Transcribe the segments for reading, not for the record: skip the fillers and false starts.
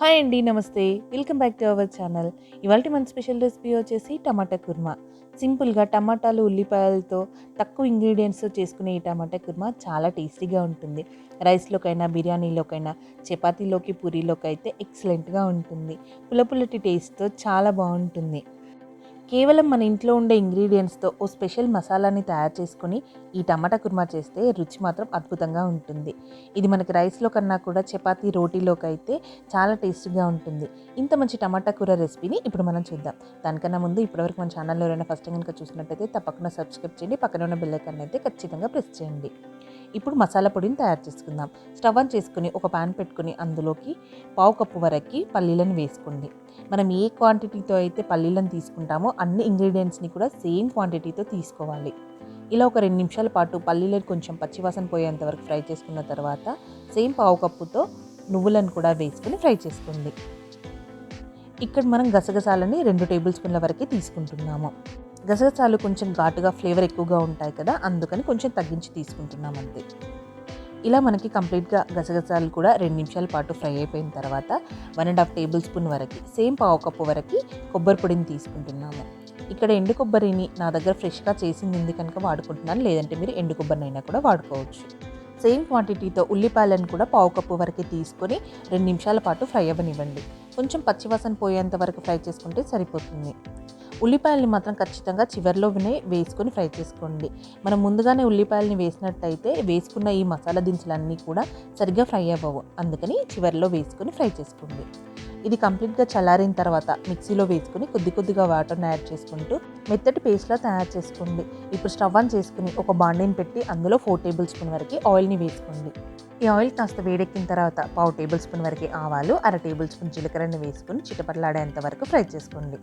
Hi అండి, నమస్తే. Welcome back to our channel. ఇవాల్టి మన స్పెషల్ రెసిపీ వచ్చేసి టమాటా కుర్మా. సింపుల్‌గా టమాటాలు, ఉల్లిపాయలతో తక్కువ ఇంగ్రీడియెంట్స్‌తో చేసుకునే ఈ టమాటా కుర్మా చాలా టేస్టీగా ఉంటుంది. రైస్‌లోకైనా, బిర్యానీలోకైనా, చపాతీలోకి, పూరీలోకి అయితే ఎక్సలెంట్‌గా ఉంటుంది. పుల్లటి టేస్ట్‌తో చాలా బావుంటుంది. కేవలం మన ఇంట్లో ఉండే ఇంగ్రీడియంట్స్‌తో ఓ స్పెషల్ మసాలాని తయారు చేసుకొని ఈ టమాటా కుర్మా చేస్తే రుచి మాత్రం అద్భుతంగా ఉంటుంది. ఇది మనకి రైస్‌లో కన్నా కూడా చపాతీ, రోటీలోకైతే చాలా టేస్టీగా ఉంటుంది. ఇంత మంచి టమాటా కూర రెసిపీని ఇప్పుడు మనం చూద్దాం. దానికన్నా ముందు ఇప్పటివరకు మన ఛానల్‌లో ఎవరైనా ఫస్ట్ టైం గనుక చూసినట్టయితే తప్పకుండా సబ్స్క్రైబ్ చేయండి. పక్కన ఉన్న బెల్ ఐకాన్ అయితే ఖచ్చితంగా ప్రెస్ చేయండి. ఇప్పుడు మసాలా పొడిని తయారు చేసుకుందాం. స్టవ్ ఆన్ చేసుకొని ఒక పాన్ పెట్టుకొని అందులోకి పావు కప్పు వరకి పల్లీలను వేసుకోండి. మనం ఏ క్వాంటిటీతో అయితే పల్లీలను తీసుకుంటామో అన్ని ఇంగ్రీడియంట్స్ని కూడా సేమ్ క్వాంటిటీతో తీసుకోవాలి. ఇలా ఒక 2 నిమిషాల పాటు పల్లీలను కొంచెం పచ్చివాసన పోయేంత వరకు ఫ్రై చేసుకున్న తర్వాత సేమ్ పావు కప్పుతో నువ్వులను కూడా వేసుకొని ఫ్రై చేసుకోండి. ఇక్కడ మనం గసగసాలని 2 టేబుల్ స్పూన్ల వరకే తీసుకుంటున్నాము. గసగసాలు కొంచెం ఘాటుగా ఫ్లేవర్ ఎక్కువగా ఉంటాయి కదా, అందుకని కొంచెం తగ్గించి తీసుకుంటున్నాం అంతే. ఇలా మనకి కంప్లీట్గా గసగసాలు కూడా 2 నిమిషాల పాటు ఫ్రై అయిపోయిన తర్వాత 1½ టేబుల్ స్పూన్ వరకు సేమ్ పావు కప్పు వరకు కొబ్బరి పొడిని తీసుకుంటున్నాము. ఇక్కడ ఎండు కొబ్బరిని నా దగ్గర ఫ్రెష్గా చేసింది ఉంది కనుక వాడుకుంటున్నాను, లేదంటే మీరు ఎండు కొబ్బరినైనా కూడా వాడుకోవచ్చు. సేమ్ క్వాంటిటీతో ఉల్లిపాయలను కూడా పావు కప్పు వరకు తీసుకొని 2 నిమిషాల పాటు ఫ్రై అవ్వనివ్వండి. కొంచెం పచ్చివాసన పోయేంత వరకు ఫ్రై చేసుకుంటే సరిపోతుంది. ఉల్లిపాయలని మాత్రం ఖచ్చితంగా చివరిలోనే వేసుకొని ఫ్రై చేసుకోండి. మనం ముందుగానే ఉల్లిపాయలని వేసినట్టయితే వేసుకున్న ఈ మసాలా దినుసులన్నీ కూడా సరిగ్గా ఫ్రై అవ్వవు, అందుకని చివరిలో వేసుకొని ఫ్రై చేసుకోండి. ఇది కంప్లీట్గా చల్లారిన తర్వాత మిక్సీలో వేసుకొని కొద్దిగా వాటర్ని యాడ్ చేసుకుంటూ మెత్తటి పేస్ట్లా తయారు చేసుకోండి. ఇప్పుడు స్టవ్ ఆన్ చేసుకుని ఒక బాండీని పెట్టి అందులో 4 టేబుల్ స్పూన్ వరకు ఆయిల్ని వేసుకోండి. ఈ ఆయిల్ కాస్త వేడెక్కిన తర్వాత పావు టేబుల్ స్పూన్ వరకు ఆవాలు, అర టేబుల్ స్పూన్ జీలకర్రని వేసుకొని చిటపటలాడేంత వరకు ఫ్రై చేసుకోండి.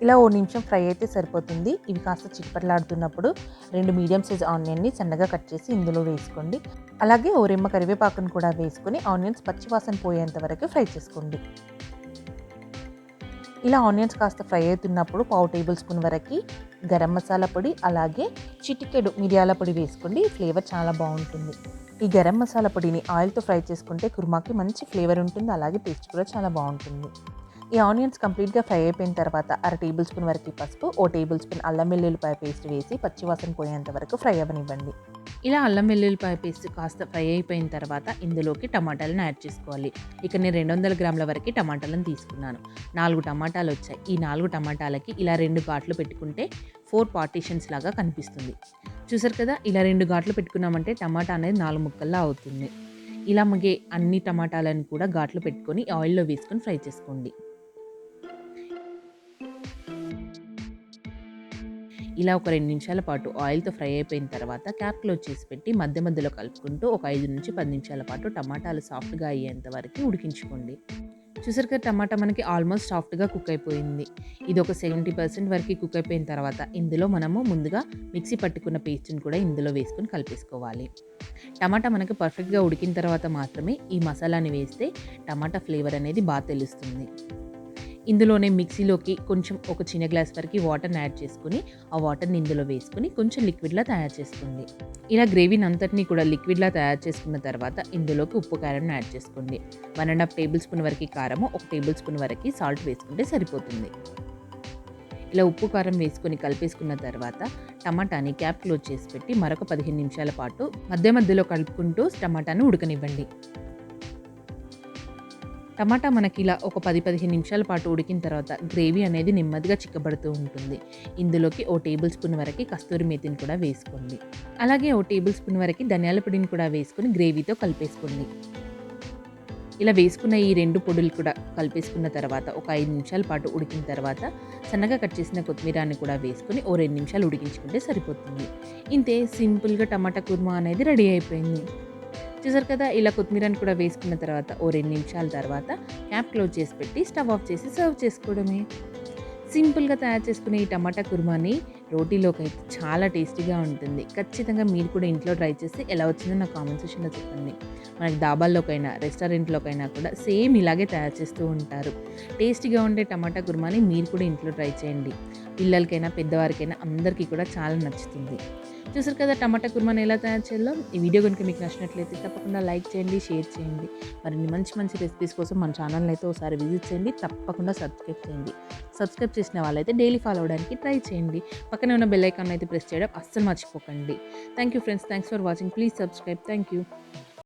ఇలా ఓ నిమిషం ఫ్రై అయితే సరిపోతుంది. ఇవి కాస్త చిటపటలాడుతున్నప్పుడు 2 మీడియం సైజ్ ఆనియన్ని సన్నగా కట్ చేసి ఇందులో వేసుకోండి. అలాగే ఓ రెమ్మ కరివేపాకును కూడా వేసుకొని ఆనియన్స్ పచ్చివాసన పోయేంత వరకు ఫ్రై చేసుకోండి. ఇలా ఆనియన్స్ కాస్త ఫ్రై అవుతున్నప్పుడు పావు టేబుల్ స్పూన్ వరకు గరం మసాలా పొడి, అలాగే చిటికెడు మిరియాల పొడి వేసుకోండి. ఫ్లేవర్ చాలా బాగుంటుంది. ఈ గరం మసాలా పొడిని ఆయిల్తో ఫ్రై చేసుకుంటే కుర్మాకి మంచి ఫ్లేవర్ ఉంటుంది, అలాగే టేస్ట్ కూడా చాలా బాగుంటుంది. ఈ ఆనియన్స్ కంప్లీట్గా ఫ్రై అయిపోయిన తర్వాత అర టేబుల్ స్పూన్ వరకు పసుపు, ఓ టేబుల్ స్పూన్ అల్లం వెల్లుల్లిపాయ పేస్ట్ వేసి పచ్చివాసన పోయేంత వరకు ఫ్రై అవ్వనివ్వండి. ఇలా అల్లం వెల్లుల్లిపాయ పేస్ట్ కాస్త ఫ్రై అయిపోయిన తర్వాత ఇందులోకి టమాటాలను యాడ్ చేసుకోవాలి. ఇక నేను 200 గ్రాముల వరకు టమాటాలను తీసుకున్నాను. 4 టమాటాలు వచ్చాయి. ఈ 4 టమాటాలకి ఇలా 2 ఘాట్లు పెట్టుకుంటే 4 పార్టీషన్స్ లాగా కనిపిస్తుంది. చూసారు కదా, ఇలా 2 ఘాట్లు పెట్టుకున్నామంటే టమాటా అనేది 4 ముక్కల్లా అవుతుంది. ఇలా మగే అన్ని టమాటాలను కూడా ఘాట్లు పెట్టుకొని ఆయిల్లో వేసుకొని ఫ్రై చేసుకోండి. ఇలా ఒక 2 నిమిషాల పాటు ఆయిల్తో ఫ్రై అయిపోయిన తర్వాత క్యాప్ క్లోజ్ చేసి పెట్టి మధ్యలో కలుపుకుంటూ ఒక 5-10 నిమిషాల పాటు టమాటాలు సాఫ్ట్గా అయ్యేంత వరకు ఉడికించుకోండి. చూసారు కదా, టమాటా మనకి ఆల్మోస్ట్ సాఫ్ట్గా కుక్ అయిపోయింది. ఇది ఒక 70% వరకు కుక్ అయిపోయిన తర్వాత ఇందులో మనము ముందుగా మిక్సీ పట్టుకున్న పేస్ట్ని కూడా ఇందులో వేసుకొని కలిపేసుకోవాలి. టమాటా మనకి పర్ఫెక్ట్గా ఉడికిన తర్వాత మాత్రమే ఈ మసాలాని వేస్తే టమాటా ఫ్లేవర్ అనేది బాగా తెలుస్తుంది. ఇందులోనే మిక్సీలోకి కొంచెం ఒక చిన్న గ్లాస్ వరకు వాటర్ని యాడ్ చేసుకుని ఆ వాటర్ని ఇందులో వేసుకుని కొంచెం లిక్విడ్లా తయారు చేసుకోండి. ఇలా గ్రేవీని అంతటినీ కూడా లిక్విడ్లా తయారు చేసుకున్న తర్వాత ఇందులోకి ఉప్పు కారం యాడ్ చేసుకోండి. 1½ టేబుల్ స్పూన్ వరకు కారము, 1 టేబుల్ స్పూన్ వరకు సాల్ట్ వేసుకుంటే సరిపోతుంది. ఇలా ఉప్పు కారం వేసుకొని కలిపేసుకున్న తర్వాత టమాటాని క్యాప్ క్లోజ్ చేసి పెట్టి మరొక 15 నిమిషాల పాటు మధ్యలో కలుపుకుంటూ టమాటాను ఉడకనివ్వండి. టమాటా మనకి ఇలా ఒక 10-15 నిమిషాల పాటు ఉడికిన తర్వాత గ్రేవీ అనేది నెమ్మదిగా చిక్కబడుతూ ఉంటుంది. ఇందులోకి ఓ టేబుల్ స్పూన్ వరకు కస్తూరి మేతిని కూడా వేసుకోండి. అలాగే ఓ టేబుల్ స్పూన్ వరకు ధనియాల పొడిని కూడా వేసుకొని గ్రేవీతో కలిపేసుకోండి. ఇలా వేసుకున్న ఈ 2 పొడులు కూడా కలిపేసుకున్న తర్వాత ఒక 5 నిమిషాల పాటు ఉడికిన తర్వాత సన్నగా కట్ చేసిన కొత్తిమీరాన్ని కూడా వేసుకొని ఓ 2 నిమిషాలు ఉడికించుకుంటే సరిపోతుంది. ఇంతే, సింపుల్గా టమాటా కుర్మా అనేది రెడీ అయిపోయింది. చూసారు కదా, ఇలా కొత్తిమీరని కూడా వేసుకున్న తర్వాత ఓ 2 నిమిషాల తర్వాత క్యాప్ క్లోజ్ చేసి పెట్టి స్టవ్ ఆఫ్ చేసి సర్వ్ చేసుకోవడమే. సింపుల్గా తయారు చేసుకునే ఈ టమాటా కుర్మాని రోటీలోకి అయితే చాలా టేస్టీగా ఉంటుంది. ఖచ్చితంగా మీరు కూడా ఇంట్లో ట్రై చేసి ఎలా వచ్చిందో నా కామెంట్ సెక్షన్లో చెప్పండి. మనకి డాబాల్లోకైనా రెస్టారెంట్లోకైనా కూడా సేమ్ ఇలాగే తయారు చేస్తూ ఉంటారు. టేస్టీగా ఉండే టమాటా కుర్మాని మీరు కూడా ఇంట్లో ట్రై చేయండి. పిల్లలకైనా పెద్దవారికైనా అందరికీ కూడా చాలా నచ్చుతుంది. చూసారు కదా టమాటా కుర్మాని ఎలా తయారు చేయాలో. ఈ వీడియో కనుక మీకు నచ్చినట్లయితే తప్పకుండా లైక్ చేయండి, షేర్ చేయండి. మరిన్ని మంచి మంచి రెసిపీస్ కోసం మన ఛానల్ని అయితే ఒకసారి విజిట్ చేయండి. తప్పకుండా సబ్స్క్రైబ్ చేయండి. సబ్స్క్రైబ్ చేసిన వాళ్ళైతే డైలీ ఫాలో అవ్వడానికి ట్రై చేయండి. పక్కనే ఉన్న బెల్ ఐకాన్ అయితే ప్రెస్ చేయడం అస్సలు మర్చిపోకండి. Thank you friends. Thanks for watching. Please subscribe. Thank you.